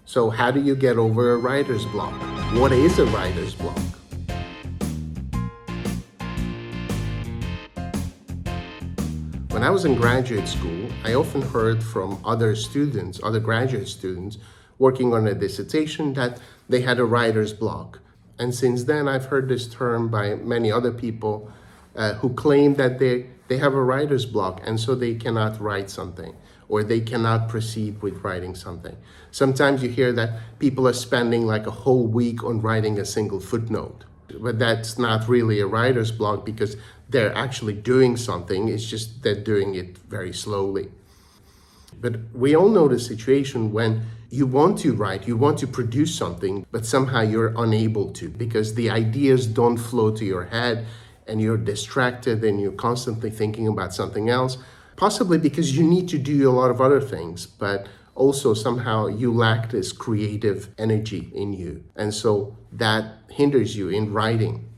So how do you get over a writer's block? What is a writer's block? When I was in graduate school, I often heard from other students, other graduate students, working on a dissertation that they had a writer's block. And since then, I've heard this term by many other people who claim that they have a writer's block and so they cannot write something or they cannot proceed with writing something. Sometimes you hear that people are spending like a whole week on writing a single footnote. But that's not really a writer's block because they're actually doing something. It's just they're doing it very slowly. But we all know the situation when you want to write, you want to produce something, but somehow you're unable to because the ideas don't flow to your head and you're distracted and you're constantly thinking about something else, possibly because you need to do a lot of other things, but also somehow you lack this creative energy in you. And so that hinders you in writing.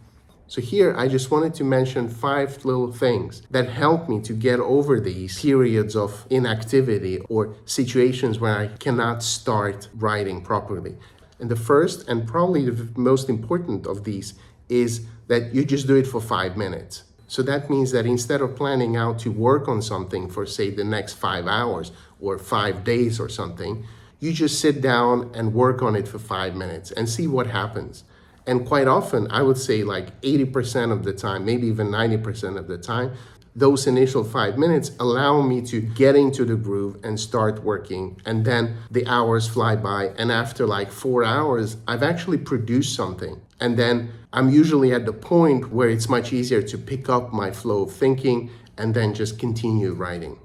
So here I just wanted to mention 5 little things that help me to get over these periods of inactivity or situations where I cannot start writing properly. And the first and probably the most important of these is that you just do it for 5 minutes. So that means that instead of planning out to work on something for, say, the next 5 hours or 5 days or something, you just sit down and work on it for 5 minutes and see what happens. And quite often, I would say like 80% of the time, maybe even 90% of the time, those initial 5 minutes allow me to get into the groove and start working. And then the hours fly by. And after like 4 hours, I've actually produced something. And then I'm usually at the point where it's much easier to pick up my flow of thinking and then just continue writing.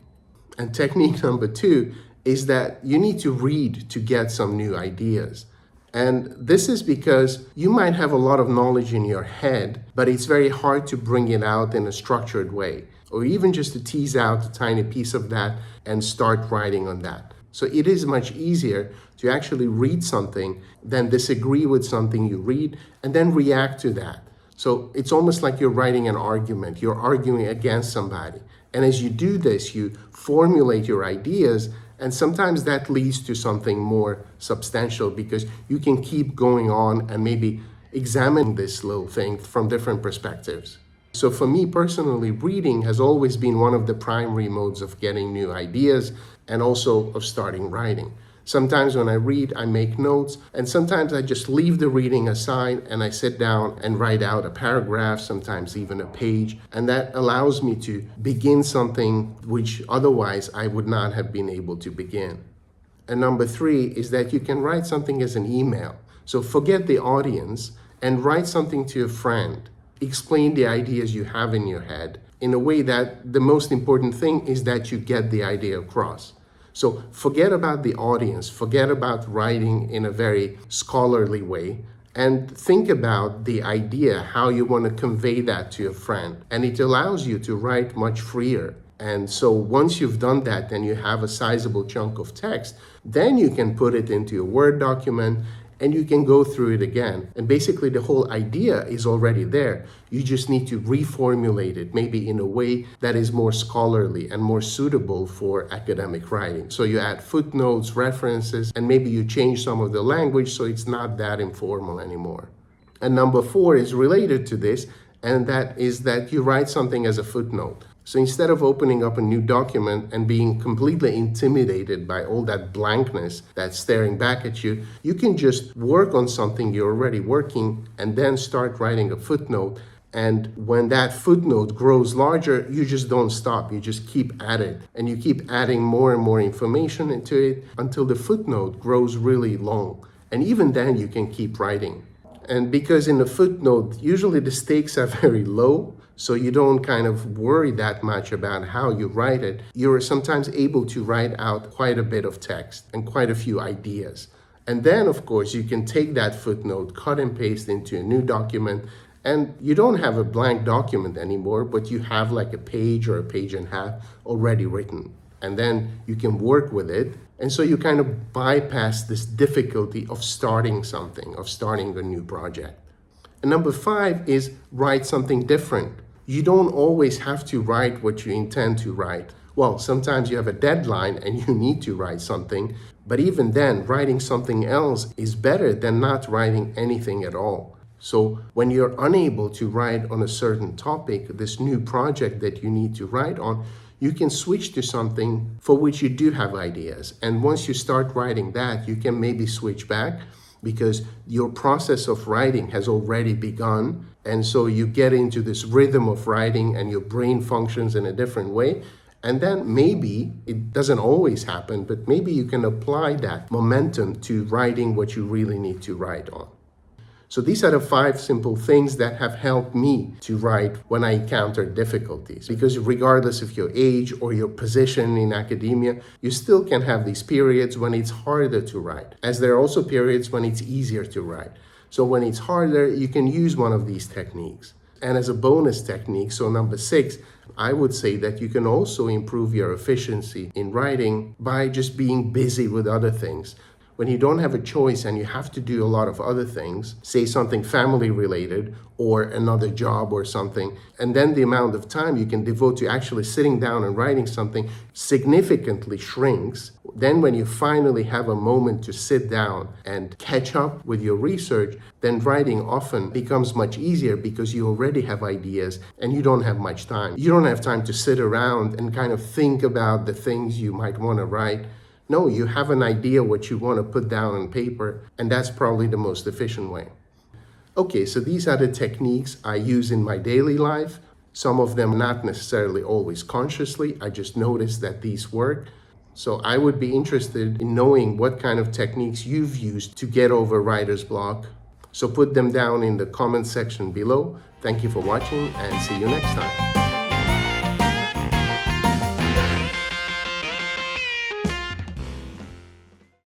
And technique number 2 is that you need to read to get some new ideas. And this is because you might have a lot of knowledge in your head, but it's very hard to bring it out in a structured way, or even just to tease out a tiny piece of that and start writing on that. So it is much easier to actually read something than disagree with something you read and then react to that. So it's almost like you're writing an argument. You're arguing against somebody. And as you do this, you formulate your ideas, and sometimes that leads to something more substantial because you can keep going on and maybe examine this little thing from different perspectives. So for me personally, reading has always been one of the primary modes of getting new ideas and also of starting writing. Sometimes when I read, I make notes, and sometimes I just leave the reading aside and I sit down and write out a paragraph, sometimes even a page, and that allows me to begin something which otherwise I would not have been able to begin. And number 3 is that you can write something as an email. So forget the audience and write something to a friend. Explain the ideas you have in your head in a way that the most important thing is that you get the idea across. So forget about the audience, forget about writing in a very scholarly way, and think about the idea, how you want to convey that to your friend. And it allows you to write much freer. And so once you've done that and you have a sizable chunk of text, then you can put it into a Word document and you can go through it again. And basically the whole idea is already there. You just need to reformulate it, maybe in a way that is more scholarly and more suitable for academic writing. So you add footnotes, references, and maybe you change some of the language so it's not that informal anymore. And number 4 is related to this, and that is that you write something as a footnote. So instead of opening up a new document and being completely intimidated by all that blankness that's staring back at you, you can just work on something you're already working and then start writing a footnote. And when that footnote grows larger, you just don't stop. You just keep at it. And you keep adding more and more information into it until the footnote grows really long. And even then, you can keep writing. And because in the footnote, usually the stakes are very low, so you don't kind of worry that much about how you write it. You're sometimes able to write out quite a bit of text and quite a few ideas. And then, of course, you can take that footnote, cut and paste into a new document, and you don't have a blank document anymore, but you have like a page or a page and a half already written. And then you can work with it. And so you kind of bypass this difficulty of starting something, of starting a new project. And number 5 is write something different. You don't always have to write what you intend to write. Well, sometimes you have a deadline and you need to write something, But even then, writing something else is better than not writing anything at all. So when you're unable to write on a certain topic, this new project that you need to write on, you can switch to something for which you do have ideas. And once you start writing that, you can maybe switch back because your process of writing has already begun. And so you get into this rhythm of writing and your brain functions in a different way. And then maybe, it doesn't always happen, but maybe you can apply that momentum to writing what you really need to write on. So these are the 5 simple things that have helped me to write when I encounter difficulties. Because regardless of your age or your position in academia, you still can have these periods when it's harder to write, as there are also periods when it's easier to write. So when it's harder, you can use one of these techniques. And as a bonus technique, so number 6, I would say that you can also improve your efficiency in writing by just being busy with other things. When you don't have a choice and you have to do a lot of other things, say something family related or another job or something, and then the amount of time you can devote to actually sitting down and writing something significantly shrinks, then when you finally have a moment to sit down and catch up with your research, then writing often becomes much easier because you already have ideas and you don't have much time. You don't have time to sit around and kind of think about the things you might want to write. No, you have an idea what you want to put down on paper, and that's probably the most efficient way. Okay, so these are the techniques I use in my daily life. Some of them not necessarily always consciously. I just noticed that these work. So I would be interested in knowing what kind of techniques you've used to get over writer's block. So put them down in the comment section below. Thank you for watching and see you next time.